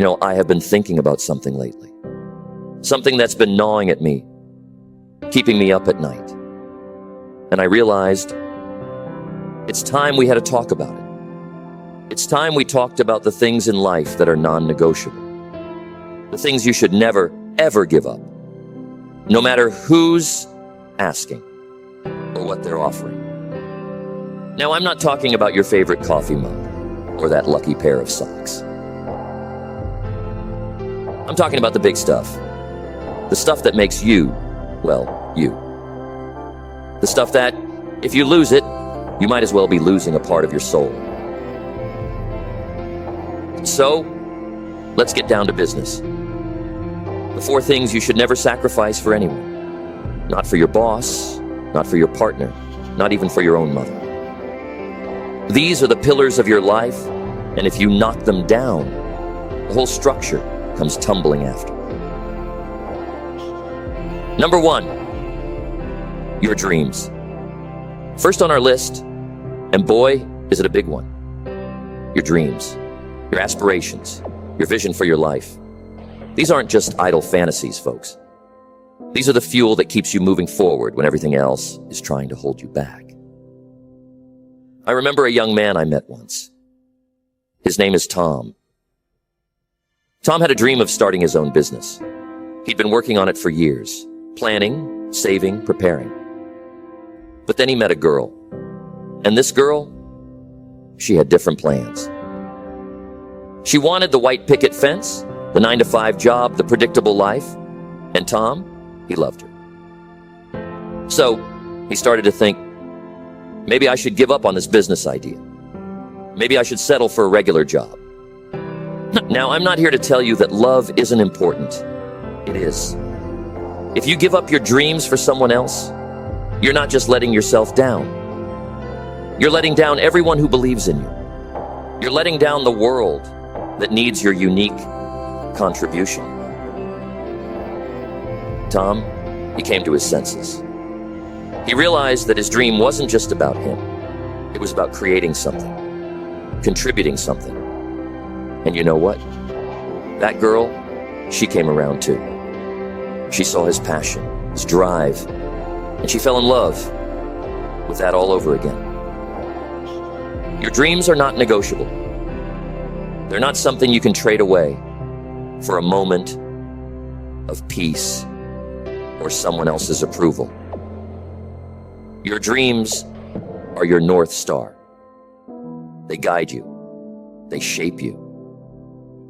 I have been thinking about something lately. Something that's been gnawing at me, keeping me up at night. And I realized it's time we had a talk about it. It's time we talked about the things in life that are non-negotiable. The things you should never, ever give up, no matter who's asking or what they're offering. Now, I'm not talking about your favorite coffee mug or that lucky pair of socks. I'm talking about the big stuff. The stuff that makes you, well, you. The stuff that, if you lose it, you might as well be losing a part of your soul. So, let's get down to business. The 4 things you should never sacrifice for anyone. Not for your boss, not for your partner, not even for your own mother. These are the pillars of your life, and if you knock them down, the whole structure comes tumbling after. Number 1, your dreams. First on our list, and boy, is it a big one. Your dreams, your aspirations, your vision for your life. These aren't just idle fantasies, folks. These are the fuel that keeps you moving forward when everything else is trying to hold you back. I remember a young man I met once. His name is Tom. Tom had a dream of starting his own business. He'd been working on it for years, planning, saving, preparing. But then he met a girl. And this girl, she had different plans. She wanted the white picket fence, the 9-to-5 job, the predictable life. And Tom, he loved her. So he started to think, maybe I should give up on this business idea. Maybe I should settle for a regular job. Now, I'm not here to tell you that love isn't important. It is. If you give up your dreams for someone else, you're not just letting yourself down. You're letting down everyone who believes in you. You're letting down the world that needs your unique contribution. Tom, he came to his senses. He realized that his dream wasn't just about him. It was about creating something, contributing something. And you know what? That girl, she came around too. She saw his passion, his drive, and she fell in love with that all over again. Your dreams are not negotiable. They're not something you can trade away for a moment of peace or someone else's approval. Your dreams are your North Star. They guide you. They shape you.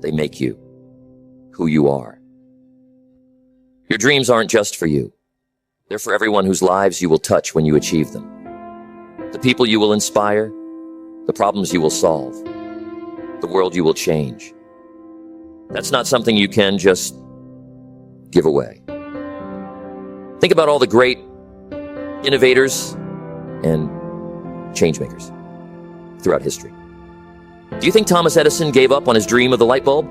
They make you who you are. Your dreams aren't just for you. They're for everyone whose lives you will touch when you achieve them. The people you will inspire, the problems you will solve, the world you will change. That's not something you can just give away. Think about all the great innovators and changemakers throughout history. Do you think Thomas Edison gave up on his dream of the light bulb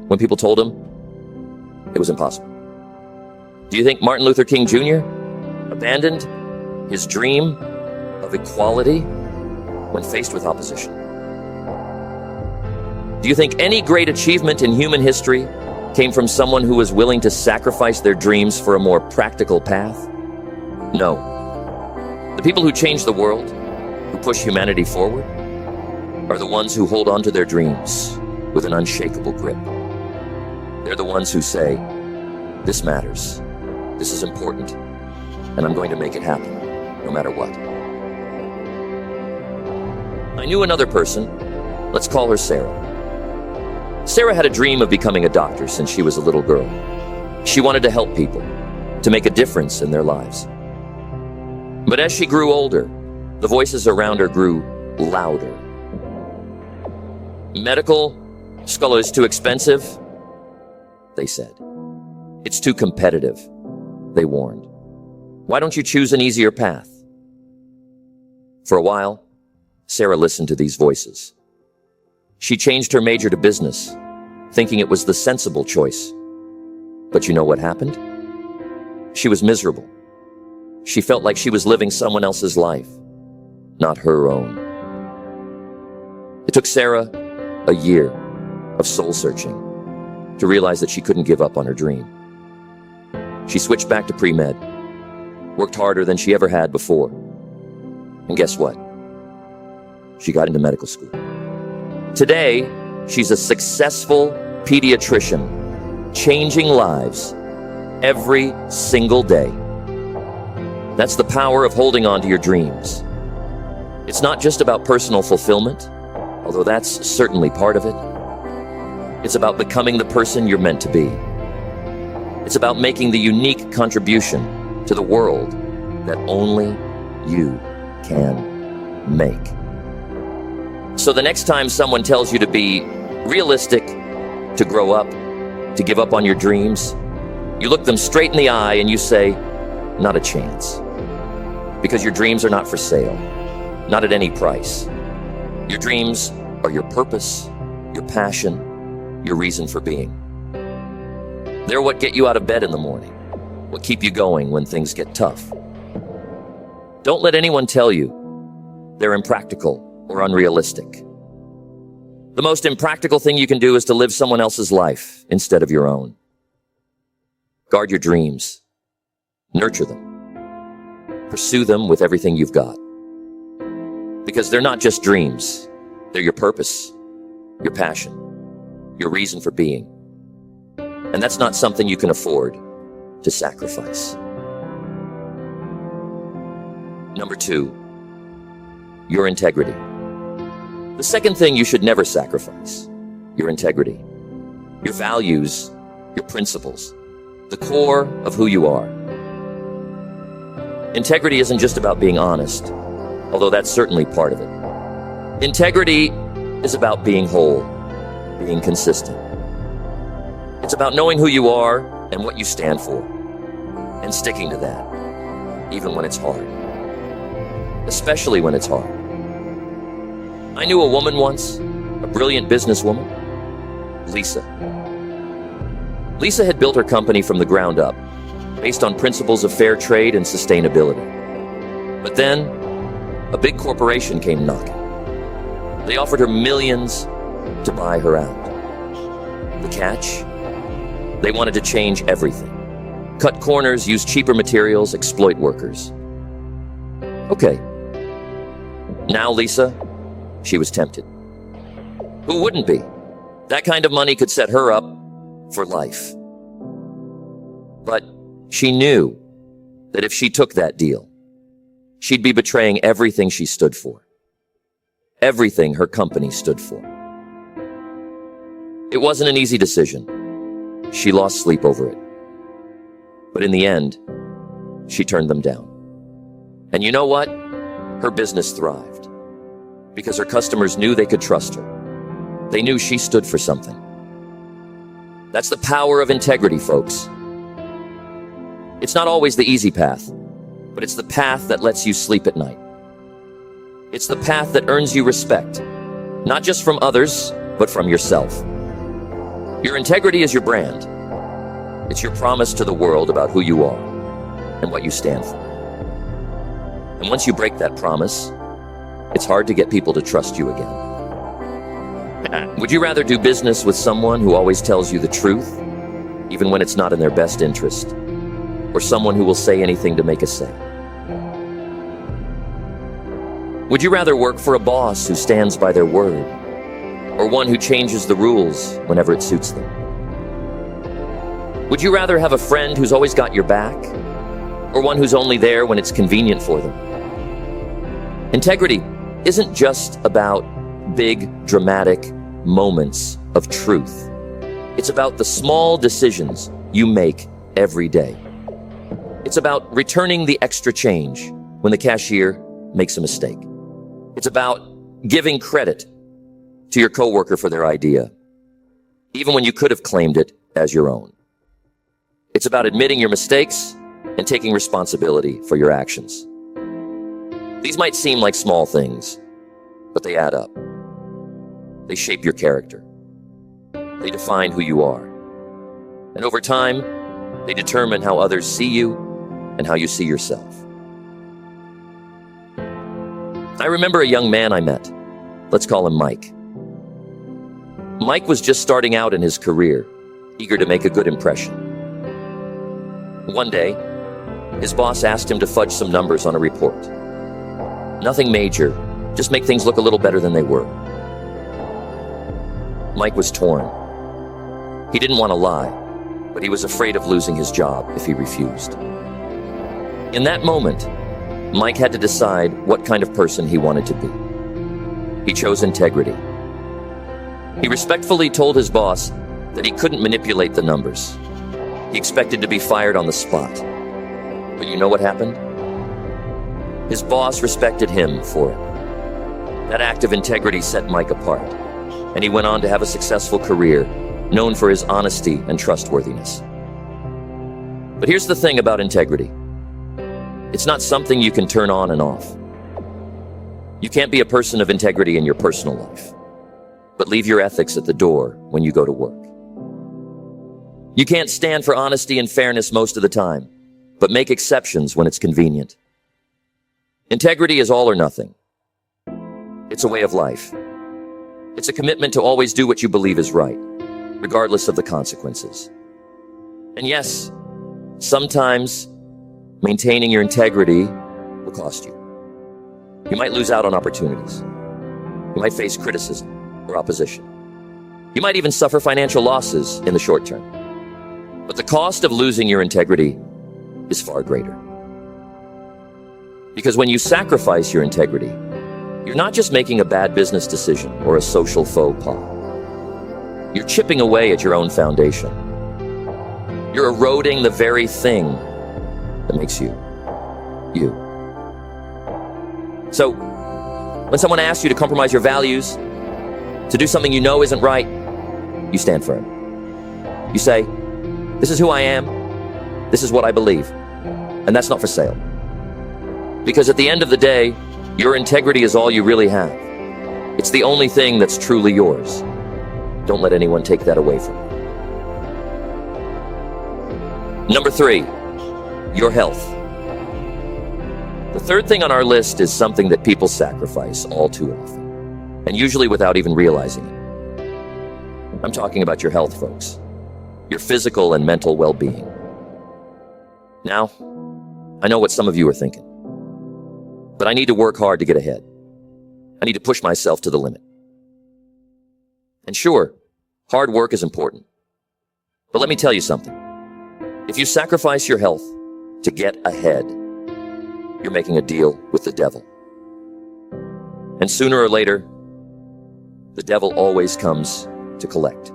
when people told him it was impossible? Do you think Martin Luther King Jr. abandoned his dream of equality when faced with opposition? Do you think any great achievement in human history came from someone who was willing to sacrifice their dreams for a more practical path? No. The people who change the world, who push humanity forward, are the ones who hold on to their dreams with an unshakable grip. They're the ones who say, this matters, this is important, and I'm going to make it happen, no matter what. I knew another person, let's call her Sarah. Sarah had a dream of becoming a doctor since she was a little girl. She wanted to help people, to make a difference in their lives. But as she grew older, the voices around her grew louder. Medical school is too expensive, they said. It's too competitive, they warned. Why don't you choose an easier path? For a while, Sarah listened to these voices. She changed her major to business, thinking it was the sensible choice. But you know what happened? She was miserable. She felt like she was living someone else's life, not her own. It took Sarah a year of soul searching to realize that she couldn't give up on her dream. She switched back to pre-med, worked harder than she ever had before. And guess what? She got into medical school. Today, she's a successful pediatrician, changing lives every single day. That's the power of holding on to your dreams. It's not just about personal fulfillment, although that's certainly part of it. It's about becoming the person you're meant to be. It's about making the unique contribution to the world that only you can make. So the next time someone tells you to be realistic, to grow up, to give up on your dreams, you look them straight in the eye and you say, not a chance. Because your dreams are not for sale, not at any price. Your dreams are your purpose, your passion, your reason for being. They're what get you out of bed in the morning, what keep you going when things get tough. Don't let anyone tell you they're impractical or unrealistic. The most impractical thing you can do is to live someone else's life instead of your own. Guard your dreams. Nurture them. Pursue them with everything you've got. Because they're not just dreams. They're your purpose, your passion, your reason for being. And that's not something you can afford to sacrifice. Number 2, your integrity. The second thing you should never sacrifice, your integrity. Your values, your principles, the core of who you are. Integrity isn't just about being honest, although that's certainly part of it. Integrity is about being whole, being consistent. It's about knowing who you are and what you stand for, and sticking to that, even when it's hard. Especially when it's hard. I knew a woman once, a brilliant businesswoman, Lisa. Lisa had built her company from the ground up, based on principles of fair trade and sustainability. But then, a big corporation came knocking. They offered her millions to buy her out. The catch? They wanted to change everything. Cut corners, use cheaper materials, exploit workers. Okay. Now, Lisa, she was tempted. Who wouldn't be? That kind of money could set her up for life. But she knew that if she took that deal, she'd be betraying everything she stood for. Everything her company stood for. It wasn't an easy decision. She lost sleep over it. But in the end, she turned them down. And you know what? Her business thrived. Because her customers knew they could trust her. They knew she stood for something. That's the power of integrity, folks. It's not always the easy path, but it's the path that lets you sleep at night. It's the path that earns you respect, not just from others, but from yourself. Your integrity is your brand. It's your promise to the world about who you are and what you stand for. And once you break that promise, it's hard to get people to trust you again. Would you rather do business with someone who always tells you the truth, even when it's not in their best interest, or someone who will say anything to make a sale? Would you rather work for a boss who stands by their word, or one who changes the rules whenever it suits them? Would you rather have a friend who's always got your back, or one who's only there when it's convenient for them? Integrity isn't just about big, dramatic moments of truth. It's about the small decisions you make every day. It's about returning the extra change when the cashier makes a mistake. It's about giving credit to your coworker for their idea, even when you could have claimed it as your own. It's about admitting your mistakes and taking responsibility for your actions. These might seem like small things, but they add up. They shape your character. They define who you are. And over time, they determine how others see you and how you see yourself. I remember a young man I met. Let's call him Mike. Mike was just starting out in his career, eager to make a good impression. One day, his boss asked him to fudge some numbers on a report. Nothing major, just make things look a little better than they were. Mike was torn. He didn't want to lie, but he was afraid of losing his job if he refused. In that moment, Mike had to decide what kind of person he wanted to be. He chose integrity. He respectfully told his boss that he couldn't manipulate the numbers. He expected to be fired on the spot. But you know what happened? His boss respected him for it. That act of integrity set Mike apart, and he went on to have a successful career, known for his honesty and trustworthiness. But here's the thing about integrity. It's not something you can turn on and off. You can't be a person of integrity in your personal life, but leave your ethics at the door when you go to work. You can't stand for honesty and fairness most of the time, but make exceptions when it's convenient. Integrity is all or nothing. It's a way of life. It's a commitment to always do what you believe is right, regardless of the consequences. And yes, sometimes maintaining your integrity will cost you. You might lose out on opportunities. You might face criticism or opposition. You might even suffer financial losses in the short term. But the cost of losing your integrity is far greater. Because when you sacrifice your integrity, you're not just making a bad business decision or a social faux pas. You're chipping away at your own foundation. You're eroding the very thing that makes you, you. So, when someone asks you to compromise your values, to do something you know isn't right, you stand firm. You say, this is who I am, this is what I believe, and that's not for sale. Because at the end of the day, your integrity is all you really have. It's the only thing that's truly yours. Don't let anyone take that away from you. Number 3, your health. The third thing on our list is something that people sacrifice all too often, and usually without even realizing it. I'm talking about your health, folks. Your physical and mental well-being. Now, I know what some of you are thinking, but I need to work hard to get ahead. I need to push myself to the limit. And sure, hard work is important. But let me tell you something. If you sacrifice your health to get ahead, you're making a deal with the devil. And sooner or later, the devil always comes to collect.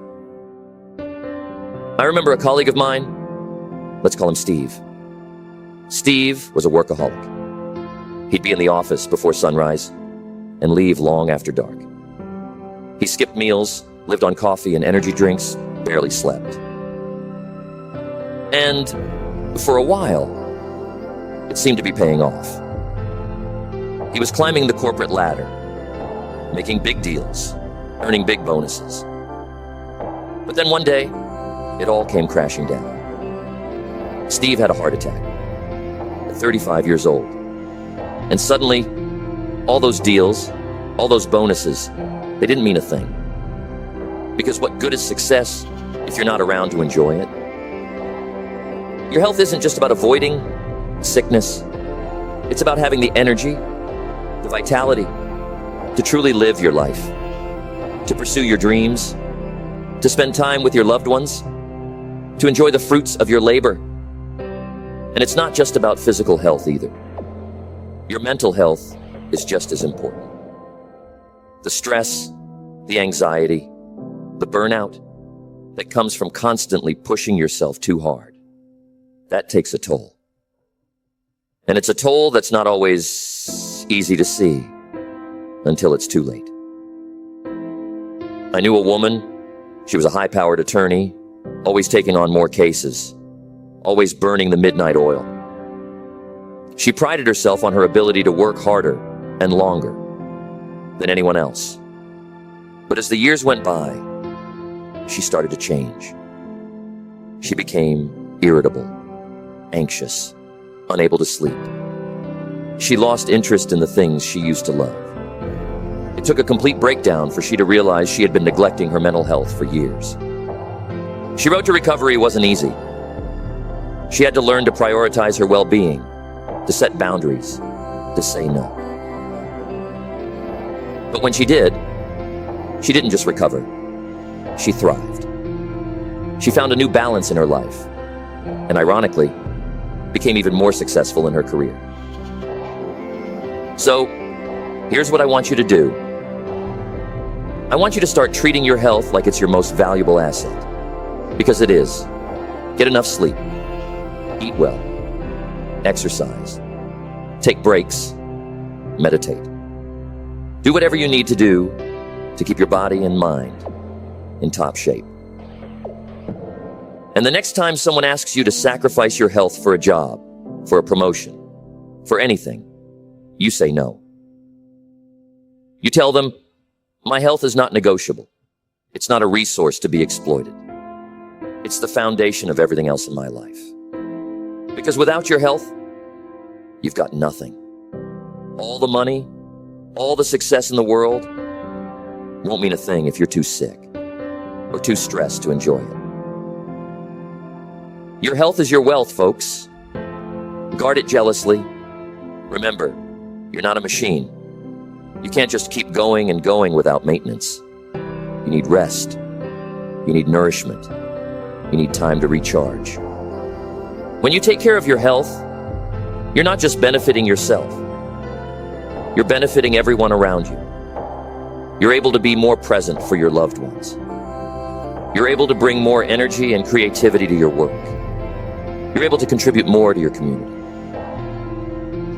I remember a colleague of mine, let's call him Steve. Steve was a workaholic. He'd be in the office before sunrise and leave long after dark. He skipped meals, lived on coffee and energy drinks, barely slept. And for a while, it seemed to be paying off. He was climbing the corporate ladder, making big deals, earning big bonuses. But then one day, it all came crashing down. Steve had a heart attack at 35 years old. And suddenly, all those deals, all those bonuses, they didn't mean a thing. Because what good is success if you're not around to enjoy it? Your health isn't just about avoiding sickness. It's about having the energy, the vitality, to truly live your life, to pursue your dreams, to spend time with your loved ones, to enjoy the fruits of your labor. And it's not just about physical health either. Your mental health is just as important. The stress, the anxiety, the burnout that comes from constantly pushing yourself too hard, that takes a toll. And it's a toll that's not always easy to see until it's too late. I knew a woman. She was a high-powered attorney, always taking on more cases, always burning the midnight oil. She prided herself on her ability to work harder and longer than anyone else. But as the years went by, she started to change. She became irritable, anxious, unable to sleep. She lost interest in the things she used to love. It took a complete breakdown for she to realize she had been neglecting her mental health for years. She wrote to recovery wasn't easy. She had to learn to prioritize her well-being, to set boundaries, to say no. But when she didn't just recover. She thrived. She found a new balance in her life, and ironically, became even more successful in her career. So, here's what I want you to do. I want you to start treating your health like it's your most valuable asset. Because it is. Get enough sleep. Eat well. Exercise. Take breaks. Meditate. Do whatever you need to do to keep your body and mind in top shape. And the next time someone asks you to sacrifice your health for a job, for a promotion, for anything, you say no. You tell them, my health is not negotiable. It's not a resource to be exploited. It's the foundation of everything else in my life. Because without your health, you've got nothing. All the money, all the success in the world won't mean a thing if you're too sick or too stressed to enjoy it. Your health is your wealth, folks. Guard it jealously. Remember, you're not a machine. You can't just keep going and going without maintenance. You need rest. You need nourishment. You need time to recharge. When you take care of your health, you're not just benefiting yourself. You're benefiting everyone around you. You're able to be more present for your loved ones. You're able to bring more energy and creativity to your work. You're able to contribute more to your community.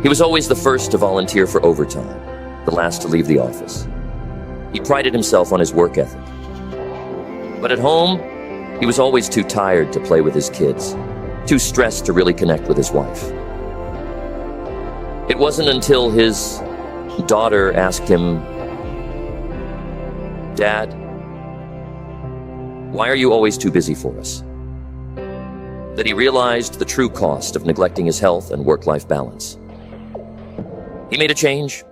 He was always the first to volunteer for overtime, the last to leave the office. He prided himself on his work ethic. But at home, he was always too tired to play with his kids, too stressed to really connect with his wife. It wasn't until his daughter asked him, Dad, why are you always too busy for us? That he realized the true cost of neglecting his health and work-life balance. He made a change.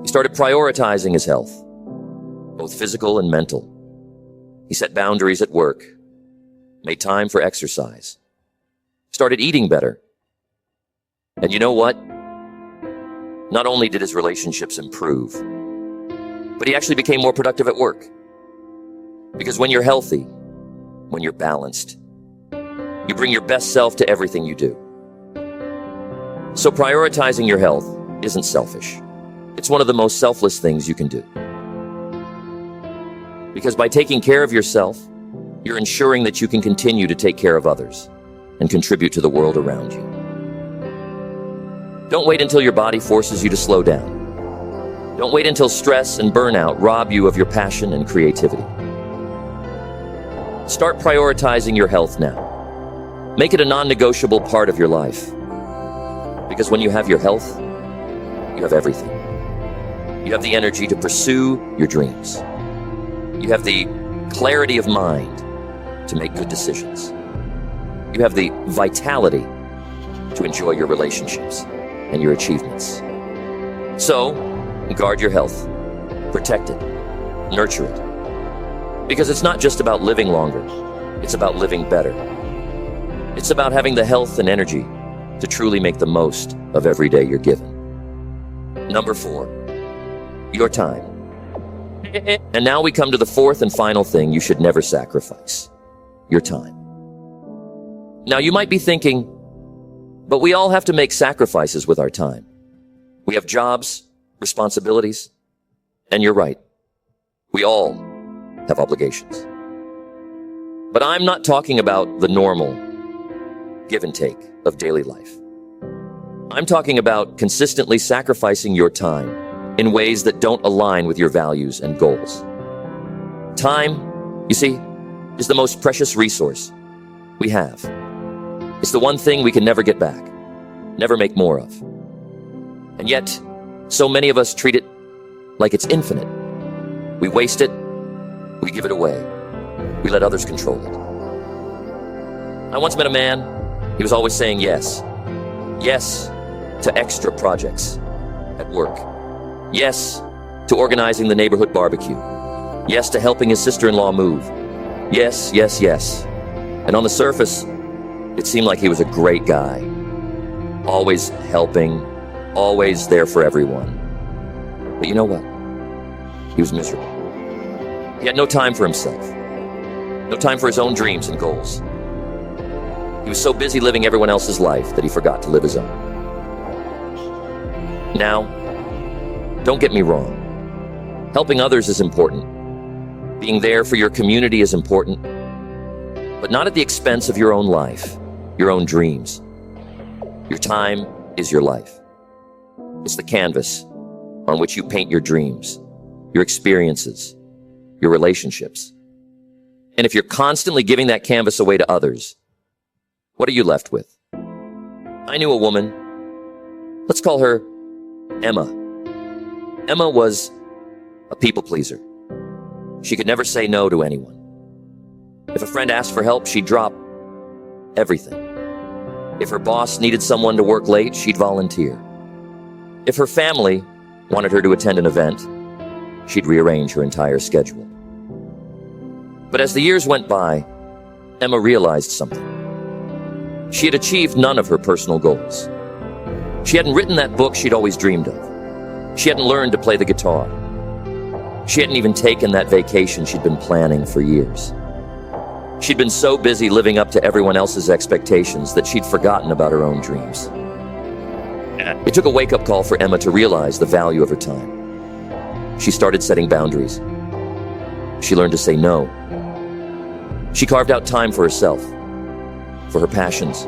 He started prioritizing his health, both physical and mental. He set boundaries at work, made time for exercise, started eating better. And you know what? Not only did his relationships improve, but he actually became more productive at work. Because when you're healthy, when you're balanced, you bring your best self to everything you do. So prioritizing your health isn't selfish. It's one of the most selfless things you can do. Because by taking care of yourself, you're ensuring that you can continue to take care of others and contribute to the world around you. Don't wait until your body forces you to slow down. Don't wait until stress and burnout rob you of your passion and creativity. Start prioritizing your health now. Make it a non-negotiable part of your life. Because when you have your health, you have everything. You have the energy to pursue your dreams. You have the clarity of mind to make good decisions. You have the vitality to enjoy your relationships and your achievements. So, guard your health. Protect it. Nurture it. Because it's not just about living longer. It's about living better. It's about having the health and energy to truly make the most of every day you're given. Number 4, your time. And now we come to the fourth and final thing you should never sacrifice, your time. Now you might be thinking, but we all have to make sacrifices with our time. We have jobs, responsibilities, and you're right. We all have obligations. But I'm not talking about the normal give and take of daily life. I'm talking about consistently sacrificing your time in ways that don't align with your values and goals. Time, you see, is the most precious resource we have. It's the one thing we can never get back, never make more of. And yet, so many of us treat it like it's infinite. We waste it, we give it away, we let others control it. I once met a man. He was always saying yes. Yes to extra projects at work. Yes to organizing the neighborhood barbecue. Yes, to helping his sister-in-law move. Yes, yes, yes. And on the surface, it seemed like he was a great guy. Always helping, always there for everyone. But you know what? He was miserable. He had no time for himself. No time for his own dreams and goals. He was so busy living everyone else's life that he forgot to live his own. Now, don't get me wrong. Helping others is important. Being there for your community is important, but not at the expense of your own life, your own dreams. Your time is your life. It's the canvas on which you paint your dreams, your experiences, your relationships. And if you're constantly giving that canvas away to others, what are you left with? I knew a woman, let's call her Emma. Emma was a people pleaser. She could never say no to anyone. If a friend asked for help, she'd drop everything. If her boss needed someone to work late, she'd volunteer. If her family wanted her to attend an event, she'd rearrange her entire schedule. But as the years went by, Emma realized something. She had achieved none of her personal goals. She hadn't written that book she'd always dreamed of. She hadn't learned to play the guitar. She hadn't even taken that vacation she'd been planning for years. She'd been so busy living up to everyone else's expectations that she'd forgotten about her own dreams. It took a wake-up call for Emma to realize the value of her time. She started setting boundaries. She learned to say no. She carved out time for herself, for her passions,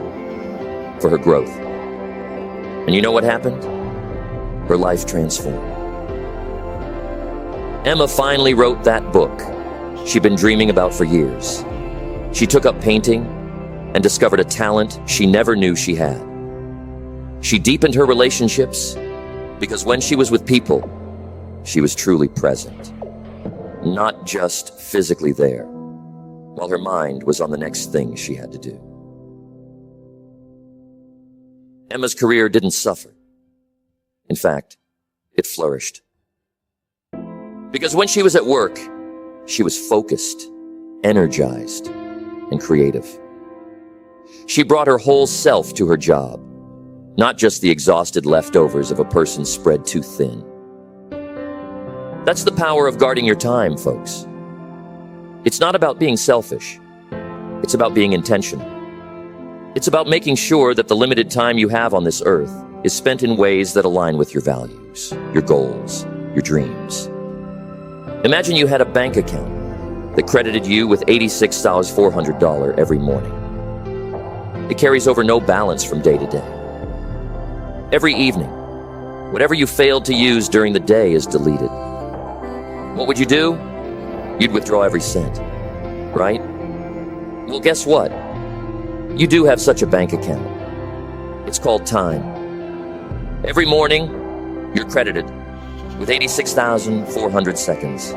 for her growth. And you know what happened? Her life transformed. Emma finally wrote that book she'd been dreaming about for years. She took up painting and discovered a talent she never knew she had. She deepened her relationships because when she was with people, she was truly present, not just physically there, while her mind was on the next thing she had to do. Emma's career didn't suffer. In fact, it flourished. Because when she was at work, she was focused, energized, and creative. She brought her whole self to her job, not just the exhausted leftovers of a person spread too thin. That's the power of guarding your time, folks. It's not about being selfish. It's about being intentional. It's about making sure that the limited time you have on this earth is spent in ways that align with your values, your goals, your dreams. Imagine you had a bank account that credited you with $86,400 every morning. It carries over no balance from day to day. Every evening, whatever you failed to use during the day is deleted. What would you do? You'd withdraw every cent, right? Well, guess what? You do have such a bank account. It's called time. Every morning, you're credited with 86,400 seconds.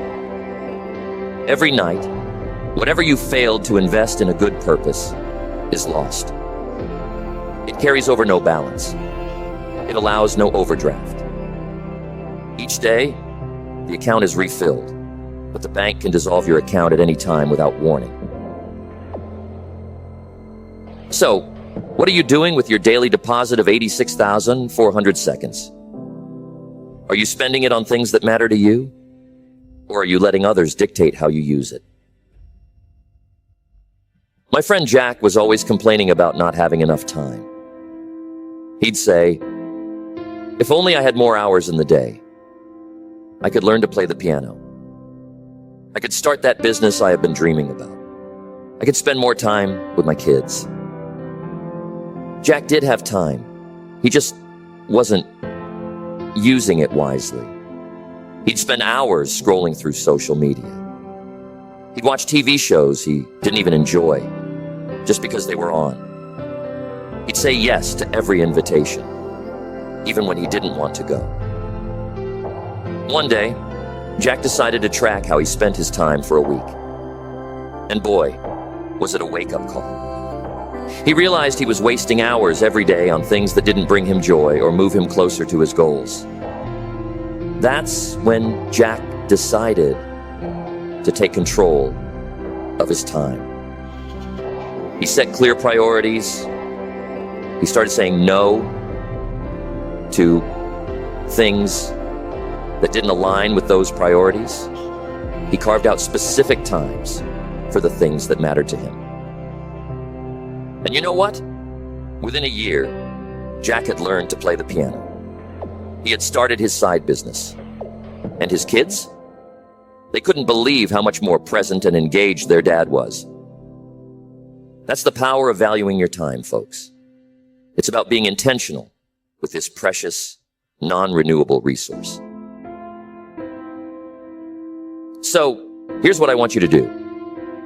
Every night, whatever you failed to invest in a good purpose is lost. It carries over no balance. It allows no overdraft. Each day, the account is refilled, but the bank can dissolve your account at any time without warning. So, what are you doing with your daily deposit of 86,400 seconds? Are you spending it on things that matter to you? Or are you letting others dictate how you use it? My friend Jack was always complaining about not having enough time. He'd say, "If only I had more hours in the day, I could learn to play the piano. I could start that business I have been dreaming about. I could spend more time with my kids." Jack did have time. He just wasn't using it wisely. He'd spend hours scrolling through social media. He'd watch TV shows he didn't even enjoy, just because they were on. He'd say yes to every invitation, even when he didn't want to go. One day, Jack decided to track how he spent his time for a week. And boy, was it a wake-up call. He realized he was wasting hours every day on things that didn't bring him joy or move him closer to his goals. That's when Jack decided to take control of his time. He set clear priorities. He started saying no to things that didn't align with those priorities. He carved out specific times for the things that mattered to him. And you know what? Within a year, Jack had learned to play the piano. He had started his side business. And his kids? They couldn't believe how much more present and engaged their dad was. That's the power of valuing your time, folks. It's about being intentional with this precious, non-renewable resource. So, here's what I want you to do.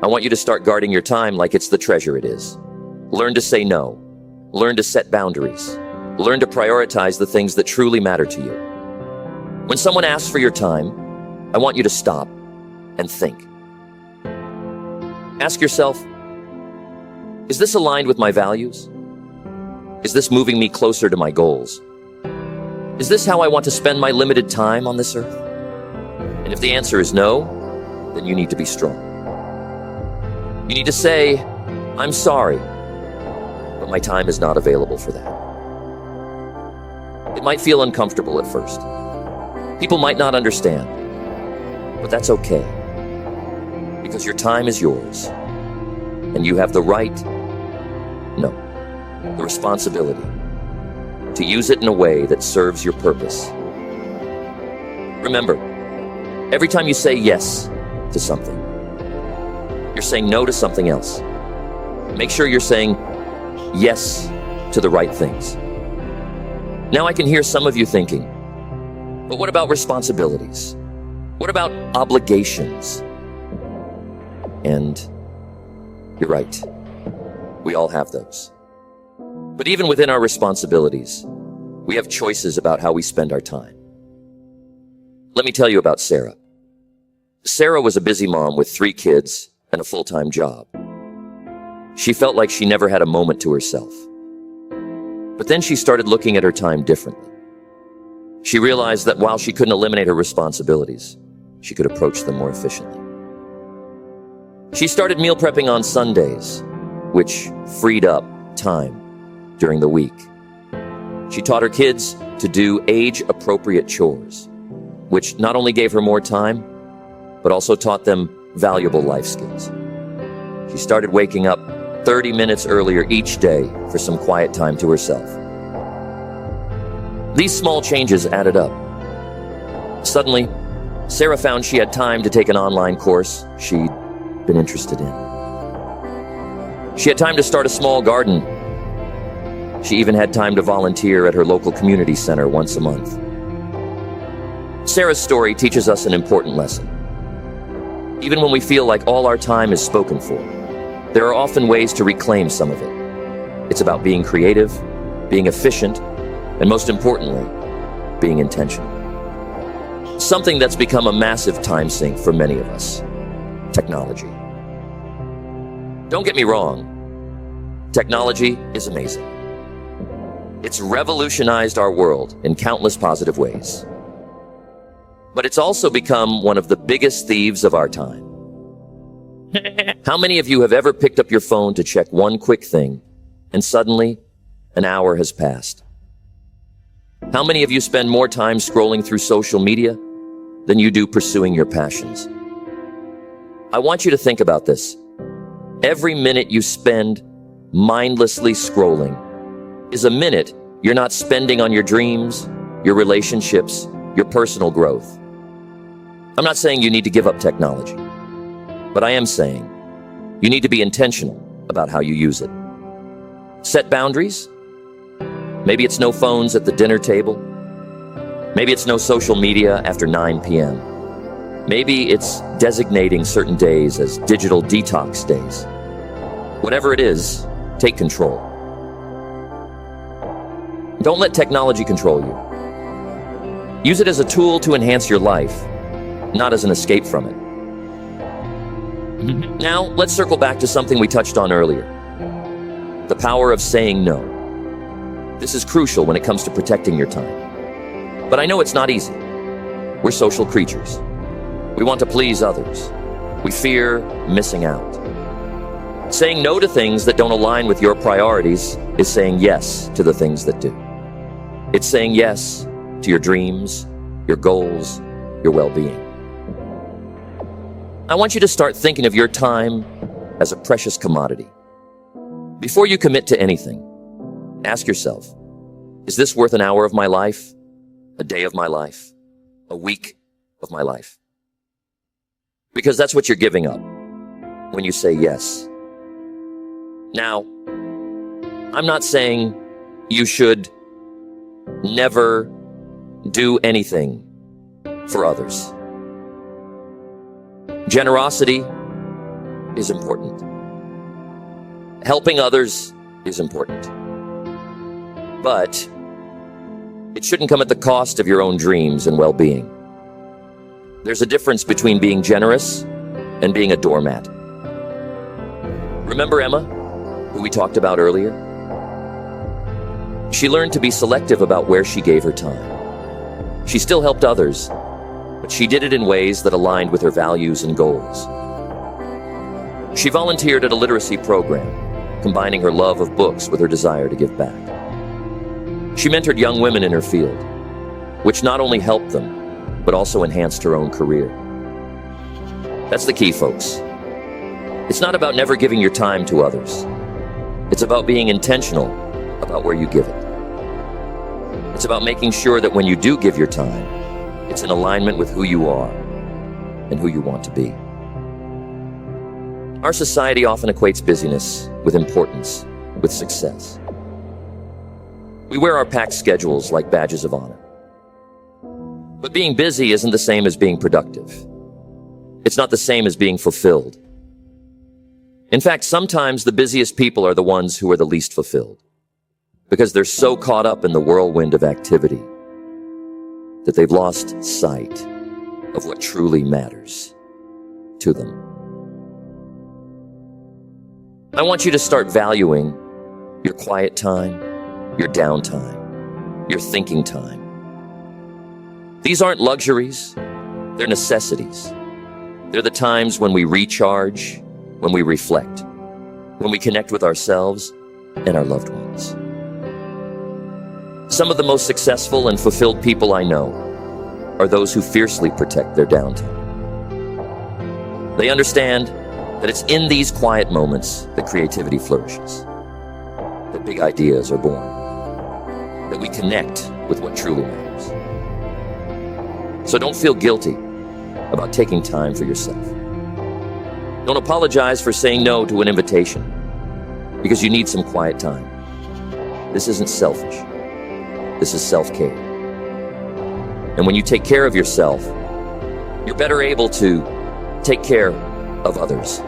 I want you to start guarding your time like it's the treasure it is. Learn to say no. Learn to set boundaries. Learn to prioritize the things that truly matter to you. When someone asks for your time, I want you to stop and think. Ask yourself, is this aligned with my values? Is this moving me closer to my goals? Is this how I want to spend my limited time on this earth? And if the answer is no, then you need to be strong. You need to say, I'm sorry, but my time is not available for that. It might feel uncomfortable at first. People might not understand, but that's okay, because your time is yours, and you have the right, no, the responsibility to use it in a way that serves your purpose. Remember, every time you say yes to something, you're saying no to something else. Make sure you're saying yes to the right things. Now I can hear some of you thinking, but what about responsibilities? What about obligations? And you're right. We all have those. But even within our responsibilities, we have choices about how we spend our time. Let me tell you about Sarah. Sarah was a busy mom with 3 kids and a full-time job. She felt like she never had a moment to herself. But then she started looking at her time differently. She realized that while she couldn't eliminate her responsibilities, she could approach them more efficiently. She started meal prepping on Sundays, which freed up time during the week. She taught her kids to do age-appropriate chores, which not only gave her more time, but also taught them valuable life skills. She started waking up 30 minutes earlier each day for some quiet time to herself. These small changes added up. Suddenly, Sarah found she had time to take an online course she'd been interested in. She had time to start a small garden. She even had time to volunteer at her local community center once a month. Sarah's story teaches us an important lesson. Even when we feel like all our time is spoken for, there are often ways to reclaim some of it. It's about being creative, being efficient, and most importantly, being intentional. Something that's become a massive time sink for many of us: technology. Don't get me wrong, technology is amazing. It's revolutionized our world in countless positive ways. But it's also become one of the biggest thieves of our time. How many of you have ever picked up your phone to check one quick thing, and suddenly an hour has passed? How many of you spend more time scrolling through social media than you do pursuing your passions? I want you to think about this. Every minute you spend mindlessly scrolling is a minute you're not spending on your dreams, your relationships, your personal growth. I'm not saying you need to give up technology, but I am saying you need to be intentional about how you use it. Set boundaries. Maybe it's no phones at the dinner table. Maybe it's no social media after 9 p.m. Maybe it's designating certain days as digital detox days. Whatever it is, take control. Don't let technology control you. Use it as a tool to enhance your life, not as an escape from it. Now, let's circle back to something we touched on earlier: the power of saying no. This is crucial when it comes to protecting your time. But I know it's not easy. We're social creatures. We want to please others. We fear missing out. Saying no to things that don't align with your priorities is saying yes to the things that do. It's saying yes to your dreams, your goals, your well-being. I want you to start thinking of your time as a precious commodity. Before you commit to anything, ask yourself, is this worth an hour of my life, a day of my life, a week of my life? Because that's what you're giving up when you say yes. Now, I'm not saying you should never do anything for others. Generosity is important. Helping others is important. But it shouldn't come at the cost of your own dreams and well-being. There's a difference between being generous and being a doormat. Remember Emma, who we talked about earlier? She learned to be selective about where she gave her time. She still helped others, but she did it in ways that aligned with her values and goals. She volunteered at a literacy program, combining her love of books with her desire to give back. She mentored young women in her field, which not only helped them, but also enhanced her own career. That's the key, folks. It's not about never giving your time to others. It's about being intentional about where you give it. It's about making sure that when you do give your time, it's in alignment with who you are and who you want to be. Our society often equates busyness with importance, with success. We wear our packed schedules like badges of honor. But being busy isn't the same as being productive. It's not the same as being fulfilled. In fact, sometimes the busiest people are the ones who are the least fulfilled, because they're so caught up in the whirlwind of activity that they've lost sight of what truly matters to them. I want you to start valuing your quiet time, your downtime, your thinking time. These aren't luxuries, they're necessities. They're the times when we recharge, when we reflect, when we connect with ourselves and our loved ones. Some of the most successful and fulfilled people I know are those who fiercely protect their downtime. They understand that it's in these quiet moments that creativity flourishes, that big ideas are born, that we connect with what truly matters. So don't feel guilty about taking time for yourself. Don't apologize for saying no to an invitation because you need some quiet time. This isn't selfish. This is self-care. And when you take care of yourself, you're better able to take care of others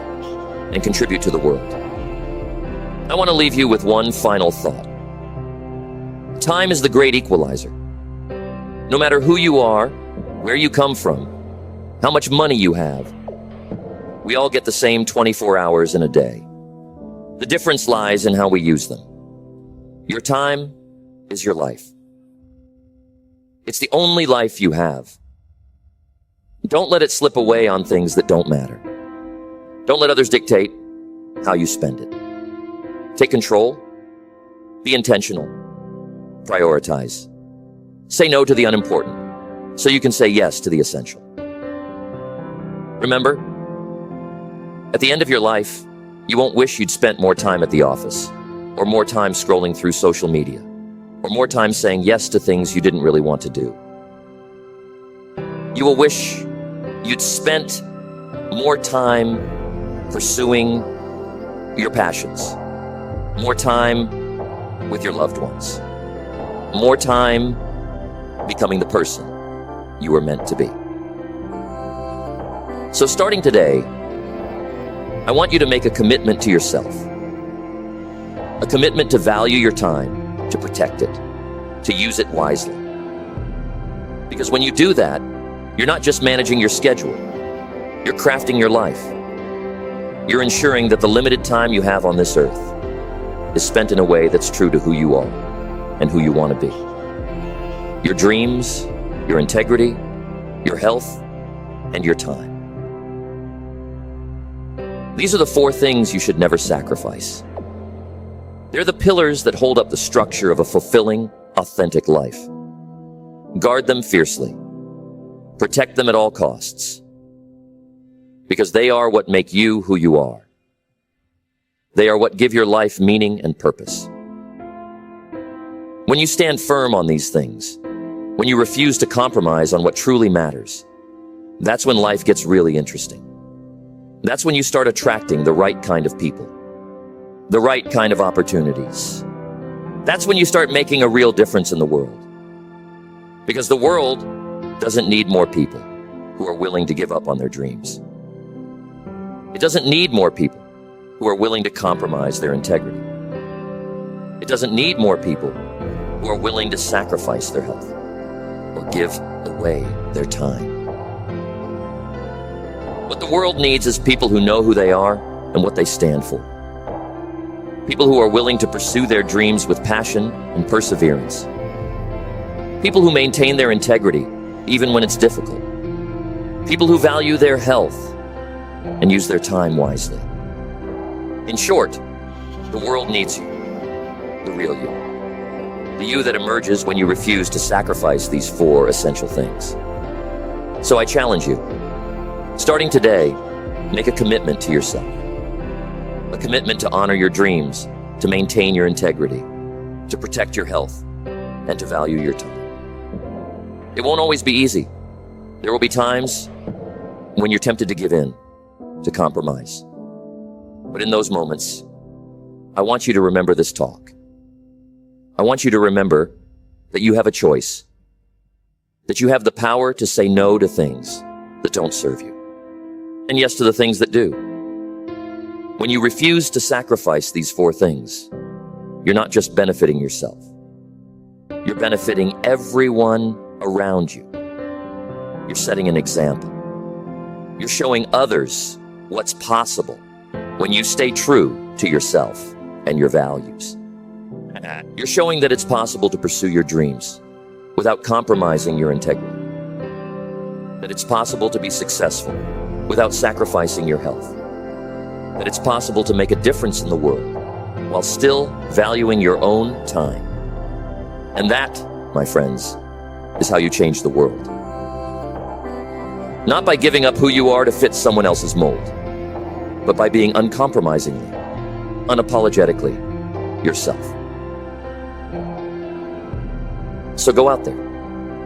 and contribute to the world. I want to leave you with one final thought. Time is the great equalizer. No matter who you are, where you come from, how much money you have, we all get the same 24 hours in a day. The difference lies in how we use them. Your time is your life. It's the only life you have. Don't let it slip away on things that don't matter. Don't let others dictate how you spend it. Take control. Be intentional. Prioritize. Say no to the unimportant so you can say yes to the essential. Remember, at the end of your life, you won't wish you'd spent more time at the office, or more time scrolling through social media, or more time saying yes to things you didn't really want to do. You will wish you'd spent more time pursuing your passions, more time with your loved ones, more time becoming the person you were meant to be. So starting today, I want you to make a commitment to yourself, a commitment to value your time, to protect it, to use it wisely. Because when you do that, you're not just managing your schedule, you're crafting your life. You're ensuring that the limited time you have on this earth is spent in a way that's true to who you are and who you want to be. Your dreams, your integrity, your health, and your time. These are the 4 things you should never sacrifice. They're the pillars that hold up the structure of a fulfilling, authentic life. Guard them fiercely. Protect them at all costs. Because they are what make you who you are. They are what give your life meaning and purpose. When you stand firm on these things, when you refuse to compromise on what truly matters, that's when life gets really interesting. That's when you start attracting the right kind of people, the right kind of opportunities. That's when you start making a real difference in the world. Because the world doesn't need more people who are willing to give up on their dreams. It doesn't need more people who are willing to compromise their integrity. It doesn't need more people who are willing to sacrifice their health or give away their time. What the world needs is people who know who they are and what they stand for. People who are willing to pursue their dreams with passion and perseverance. People who maintain their integrity even when it's difficult. People who value their health and use their time wisely. In short, the world needs you, the real you. The you that emerges when you refuse to sacrifice these 4 essential things. So I challenge you, starting today, make a commitment to yourself. A commitment to honor your dreams, to maintain your integrity, to protect your health, and to value your time. It won't always be easy. There will be times when you're tempted to give in, to compromise. But in those moments, I want you to remember this talk. I want you to remember that you have a choice, that you have the power to say no to things that don't serve you, and yes to the things that do. When you refuse to sacrifice these 4 things, you're not just benefiting yourself. You're benefiting everyone around you. You're setting an example. You're showing others what's possible when you stay true to yourself and your values. You're showing that it's possible to pursue your dreams without compromising your integrity. That it's possible to be successful without sacrificing your health. That it's possible to make a difference in the world while still valuing your own time. And that, my friends, is how you change the world. Not by giving up who you are to fit someone else's mold, but by being uncompromisingly, unapologetically yourself. So go out there.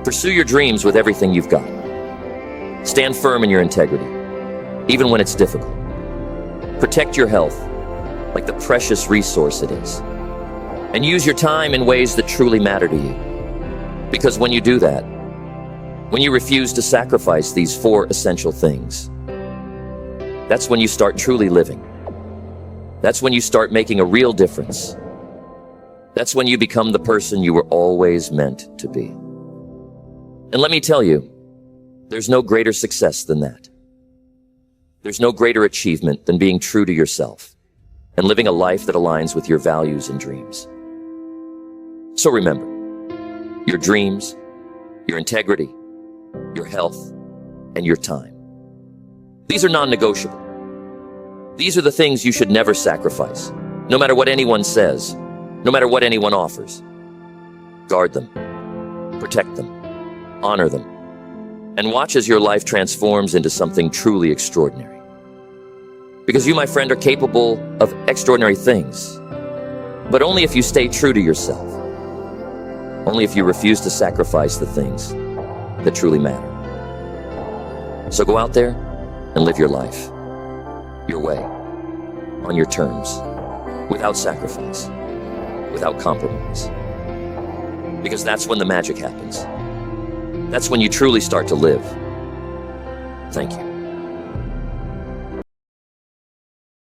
Pursue your dreams with everything you've got. Stand firm in your integrity, even when it's difficult. Protect your health like the precious resource it is. And use your time in ways that truly matter to you. Because when you do that, when you refuse to sacrifice these 4 essential things, that's when you start truly living. That's when you start making a real difference. That's when you become the person you were always meant to be. And let me tell you, there's no greater success than that. There's no greater achievement than being true to yourself and living a life that aligns with your values and dreams. So remember, your dreams, your integrity, your health, and your time. These are non-negotiable. These are the things you should never sacrifice, no matter what anyone says, no matter what anyone offers. Guard them, protect them, honor them, and watch as your life transforms into something truly extraordinary. Because you, my friend, are capable of extraordinary things, but only if you stay true to yourself. Only if you refuse to sacrifice the things that truly matter. So go out there and live your life, your way, on your terms, without sacrifice, without compromise. Because that's when the magic happens. That's when you truly start to live. Thank you.